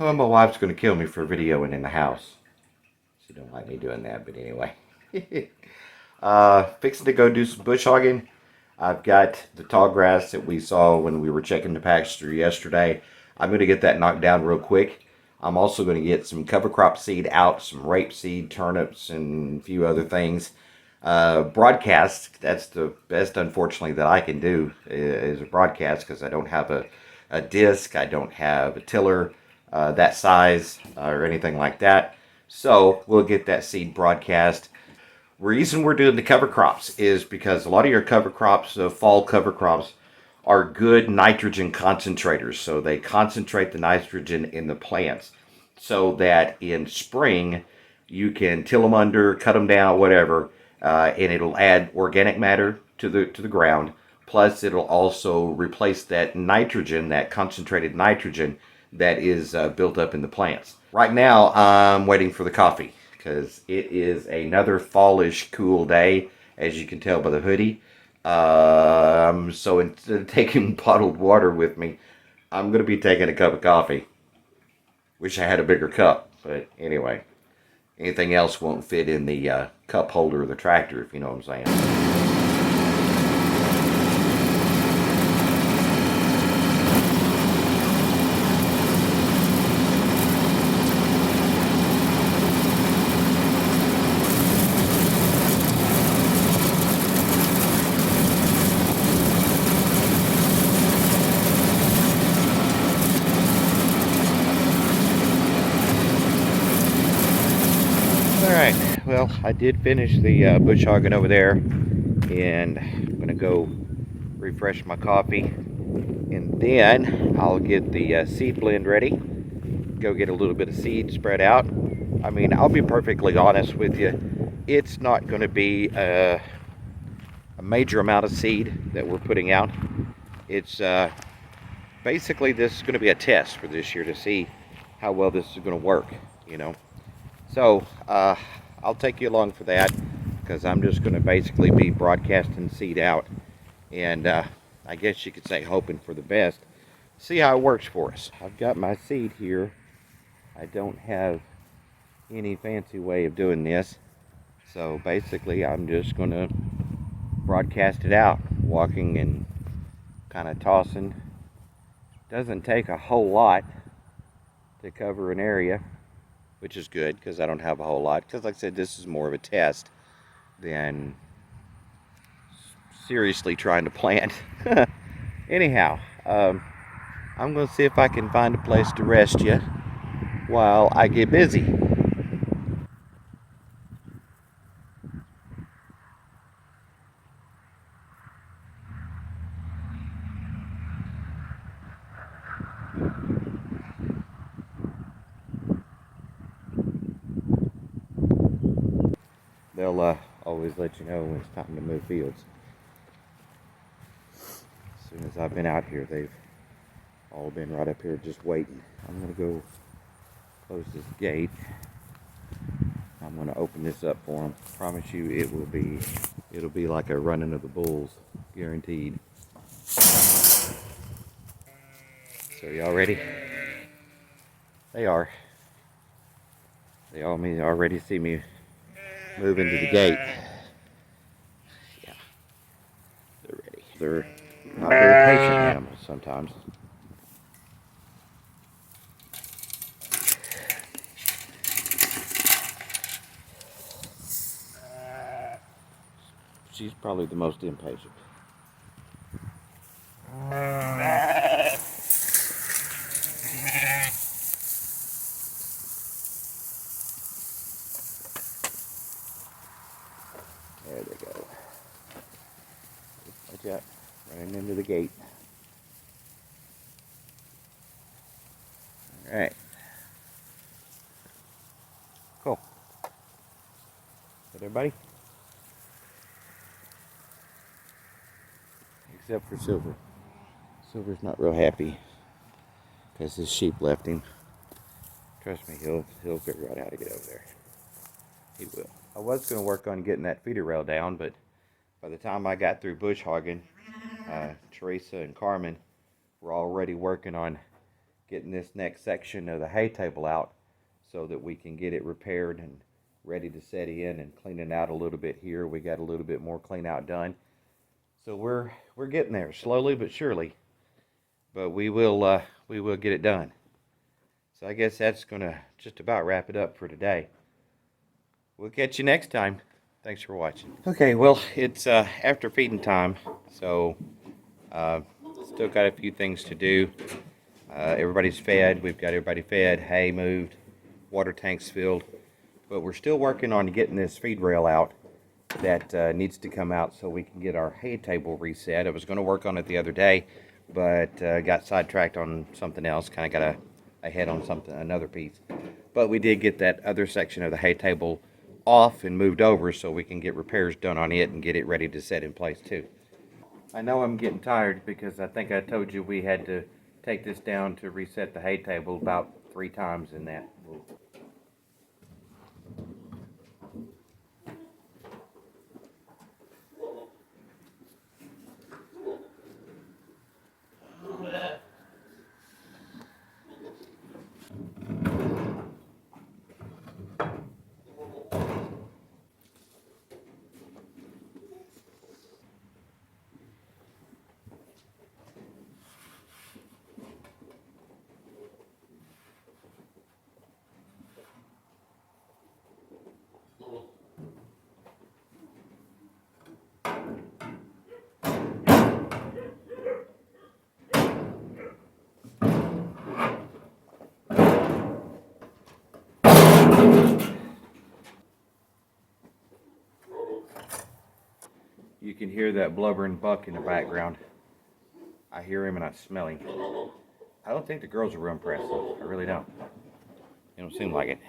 Oh, my wife's going to kill me for videoing in the house. She don't like me doing that, but anyway. Fixing to go do some bush hogging. I've got the tall grass that we saw when we were checking the pasture yesterday. I'm going to get that knocked down real quick. I'm also going to get some cover crop seed out, some rapeseed, turnips, and a few other things. Broadcast, that's the best, unfortunately, that I can do is a broadcast because I don't have a disc, I don't have a tiller that size or anything like that. So we'll get that seed broadcast. Reason we're doing the cover crops is because a lot of your cover crops, fall cover crops, are good nitrogen concentrators. So they concentrate the nitrogen in the plants so that in spring you can till them under, cut them down, whatever, and it'll add organic matter to the ground. Plus, it'll also replace that nitrogen, that concentrated nitrogen that is built up in the plants. Right now, I'm waiting for the coffee because it is another fallish cool day, as you can tell by the hoodie. So instead of taking bottled water with me, I'm going to be taking a cup of coffee. Wish I had a bigger cup, but anyway. Anything else won't fit in the cup holder of the tractor, if you know what I'm saying. Alright, well, I did finish the bush hogging over there, and I'm going to go refresh my coffee, and then I'll get the seed blend ready, go get a little bit of seed spread out. I mean, I'll be perfectly honest with you, it's not going to be a major amount of seed that we're putting out. It's basically, this is going to be a test for this year to see how well this is going to work, you know. So, I'll take you along for that because I'm just going to basically be broadcasting seed out and I guess you could say hoping for the best. See how it works for us. I've got my seed here. I don't have any fancy way of doing this. So basically I'm just going to broadcast it out, walking and kind of tossing. Doesn't take a whole lot to cover an area, which is good because I don't have a whole lot. Because like I said, this is more of a test than seriously trying to plant. Anyhow, I'm going to see if I can find a place to rest you while I get busy. They'll always let you know when it's time to move fields. As soon as I've been out here, they've all been right up here just waiting. I'm going to go close this gate. I'm going to open this up for them. Promise you it'll be like a running of the bulls, guaranteed. So y'all ready? They are. They already see me moving to the gate. Yeah, they're ready. They're not very patient animals sometimes. She's probably the most impatient. There they go. Watch out, running into the gate. Alright. Cool. Is that everybody? Except for Silver. Silver's not real happy because his sheep left him. Trust me, he'll figure out how to get over there. He will. I was going to work on getting that feeder rail down, but by the time I got through bush hogging, Teresa and Carmen were already working on getting this next section of the hay table out so that we can get it repaired and ready to set in, and cleaning out a little bit here. We got a little bit more clean out done. So we're getting there slowly but surely, but we will get it done. So I guess that's gonna just about wrap it up for today. We'll catch you next time. Thanks for watching. Okay, well, it's after feeding time, so still got a few things to do. Everybody's fed. We've got everybody fed, hay moved, water tanks filled, but we're still working on getting this feed rail out that needs to come out so we can get our hay table reset. I was going to work on it the other day, but got sidetracked on something else. Kind of got ahead on another piece. But we did get that other section of the hay table off and moved over so we can get repairs done on it and get it ready to set in place too. I know I'm getting tired because I think I told you we had to take this down to reset the hay table about 3 times in that. You can hear that blubbering buck in the background. I hear him and I smell him. I don't think the girls are real impressed though. I really don't. It don't seem like it.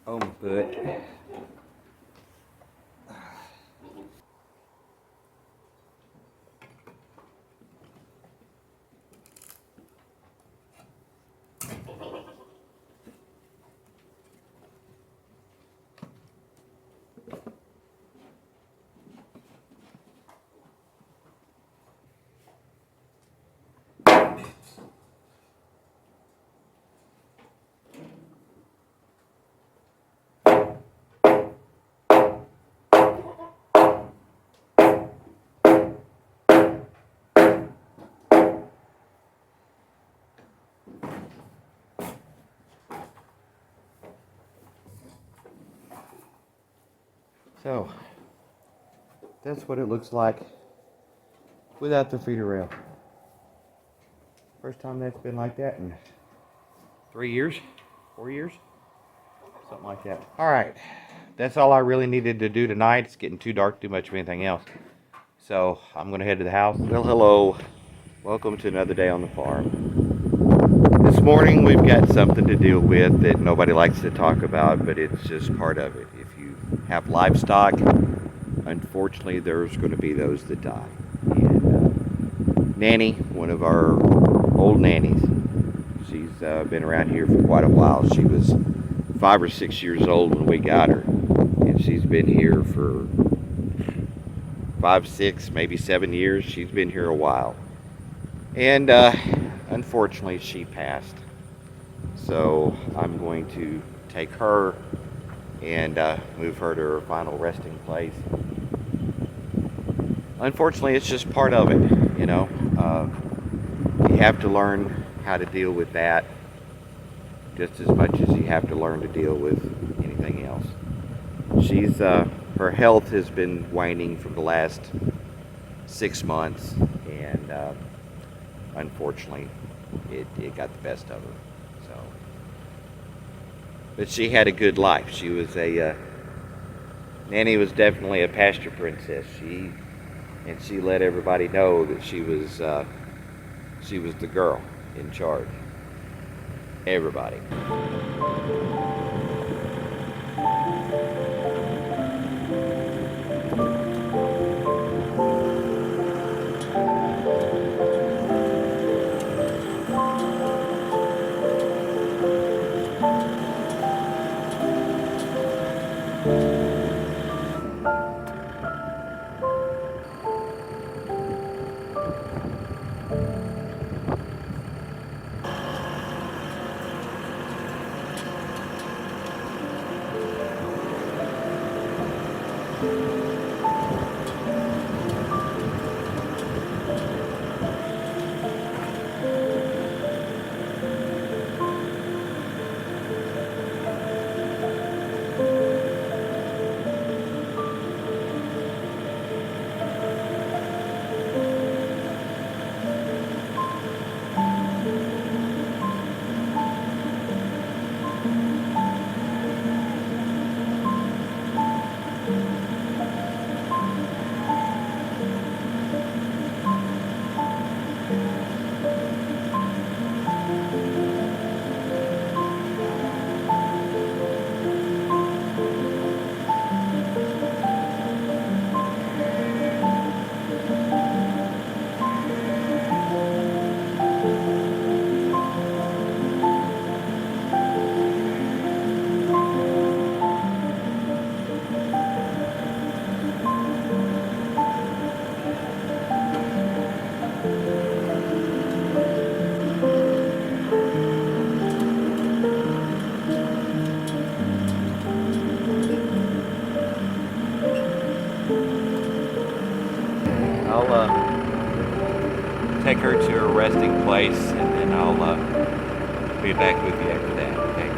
Oh, my butt. So, that's what it looks like without the feeder rail. First time that's been like that in 3 years, 4 years, something like that. All right, that's all I really needed to do tonight. It's getting too dark to do much of anything else. So I'm gonna head to the house. Well, hello, welcome to another day on the farm. This morning we've got something to deal with that nobody likes to talk about, but it's just part of it. If you have livestock, unfortunately there's going to be those that die. And Nanny, one of our old nannies, she's been around here for quite a while. She was 5 or 6 years old when we got her, and she's been here for 5, 6, maybe 7 years. She's been here a while, and unfortunately she passed. So I'm going to take her and move her to her final resting place. Unfortunately, it's just part of it, you know. You have to learn how to deal with that just as much as you have to learn to deal with anything else. She's her health has been waning for the last 6 months, and unfortunately it got the best of her. So, but she had a good life. She was Nanny was definitely a pasture princess. She let everybody know that she was the girl in charge. Everybody. resting place, and then I'll be back with you after that. Okay.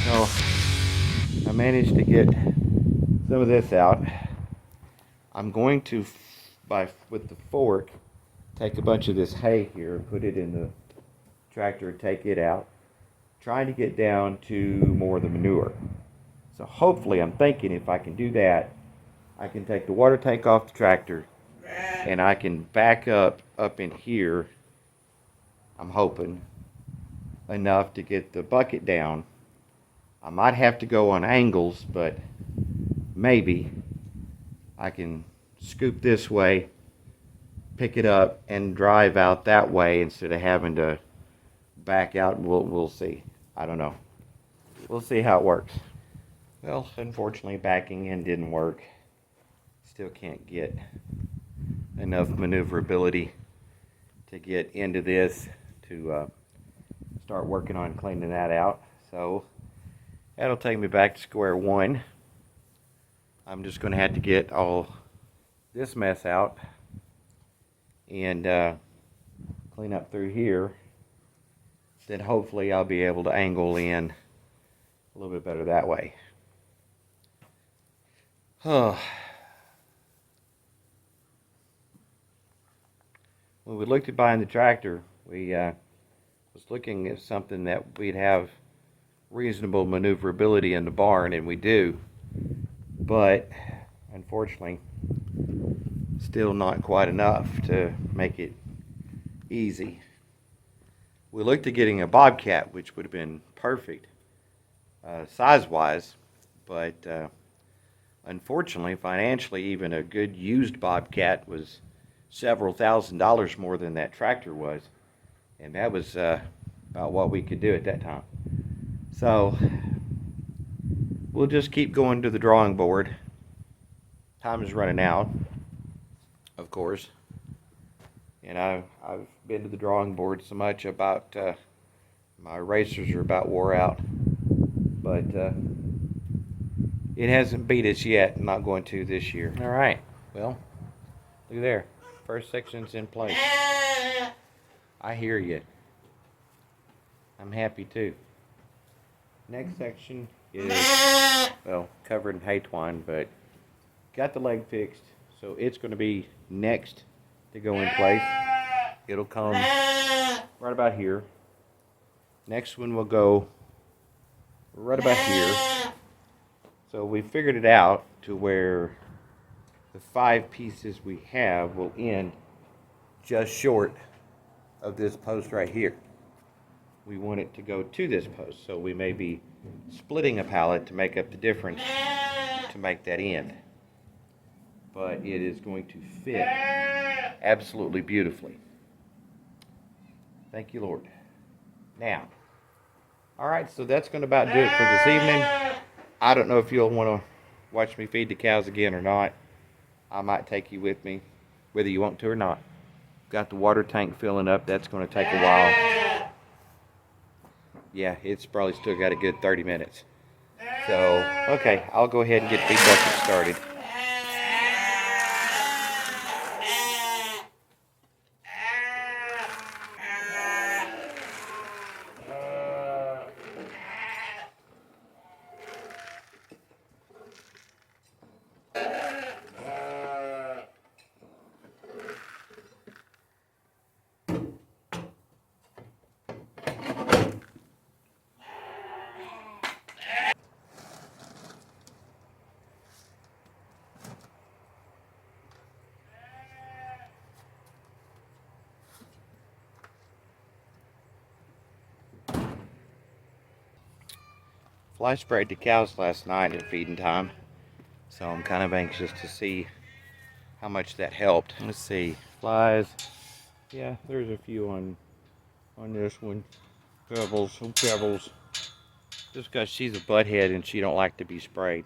So I managed to get some of this out. I'm going to, with the fork, take a bunch of this hay here, put it in the tractor, take it out, trying to get down to more of the manure. So hopefully, I'm thinking if I can do that, I can take the water tank off the tractor and I can back up in here, I'm hoping, enough to get the bucket down. I might have to go on angles, but maybe I can scoop this way, pick it up, and drive out that way instead of having to back out. We'll see. I don't know. We'll see how it works. Well, unfortunately, backing in didn't work. Still can't get enough maneuverability to get into this to start working on cleaning that out. So that'll take me back to square one. I'm just going to have to get all this mess out and clean up through here. Then hopefully I'll be able to angle in a little bit better that way. Oh. When we looked at buying the tractor, we was looking at something that we'd have reasonable maneuverability in the barn, and we do. But unfortunately, still not quite enough to make it easy. We looked at getting a Bobcat, which would have been perfect size-wise, but unfortunately, financially, even a good used Bobcat was several $1,000s more than that tractor was, and that was about what we could do at that time. So we'll just keep going to the drawing board. Time is running out, of course, and I've been to the drawing board so much about my racers are about wore out, but it hasn't beat us yet. I'm not going to this year. All right, well, look there. First section's in place. I hear you. I'm happy too. Next section is, well, covered in hay twine, but got the leg fixed, so it's going to be next to go in place. It'll come right about here. Next one will go right about here. So we figured it out to where the 5 pieces we have will end just short of this post right here. we want it to go to this post. So we may be splitting a pallet to make up the difference to make that end. But it is going to fit absolutely beautifully. Thank you, Lord. Now, all right, so that's going to about do it for this evening. I don't know if you'll want to watch me feed the cows again or not. I might take you with me, whether you want to or not. Got the water tank filling up. That's going to take a while. Yeah, it's probably still got a good 30 minutes. So, okay, I'll go ahead and get feed bucket started. Fly sprayed the cows last night at feeding time, so I'm kind of anxious to see how much that helped. Let's see, flies. Yeah, there's a few on this one. Pebbles, some pebbles. Just because she's a butthead and she don't like to be sprayed,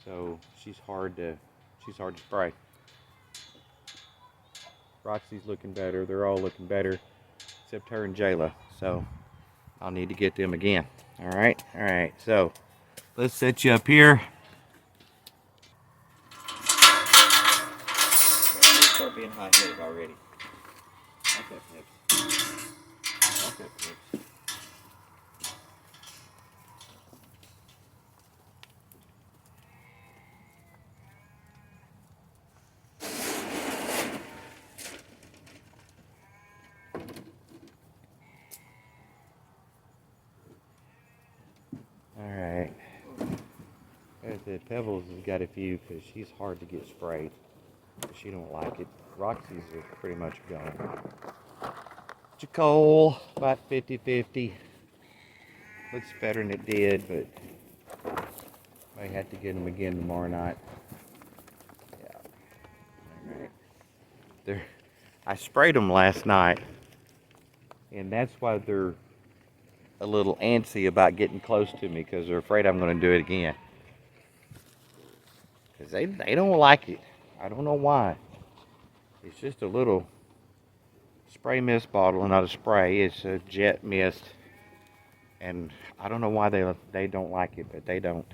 so she's hard to spray. Roxy's looking better. They're all looking better, except her and Jayla. So I'll need to get them again. All right. So let's set you up here. They start being hot-headed already. Okay, Pips. Okay, Pips. All right. The Pebbles has got a few because she's hard to get sprayed. She don't like it. Roxy's are pretty much gone. Jacole, about 50-50. Looks better than it did, but I have to get them again tomorrow night. Yeah. All right. I sprayed them last night, and that's why they're a little antsy about getting close to me, because they're afraid I'm going to do it again. Because they don't like it. I don't know why. It's just a little spray mist bottle, not a spray. It's a jet mist, and I don't know why they don't like it, but they don't.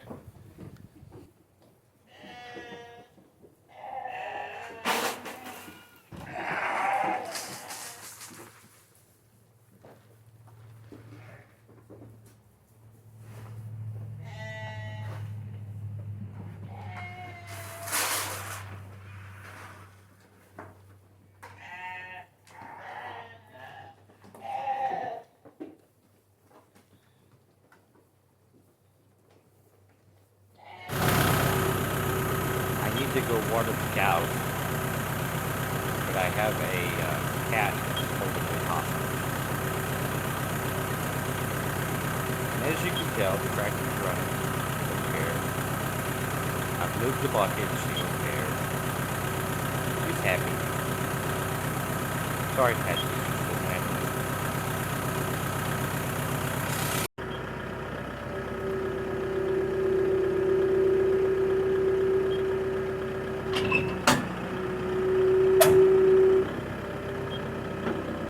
I need to go water the cows, but I have a cat that's holding me hostage. And as you can tell, the tractor's running. She don't care. I've moved the bucket. She don't care. She's happy. Sorry, Patty.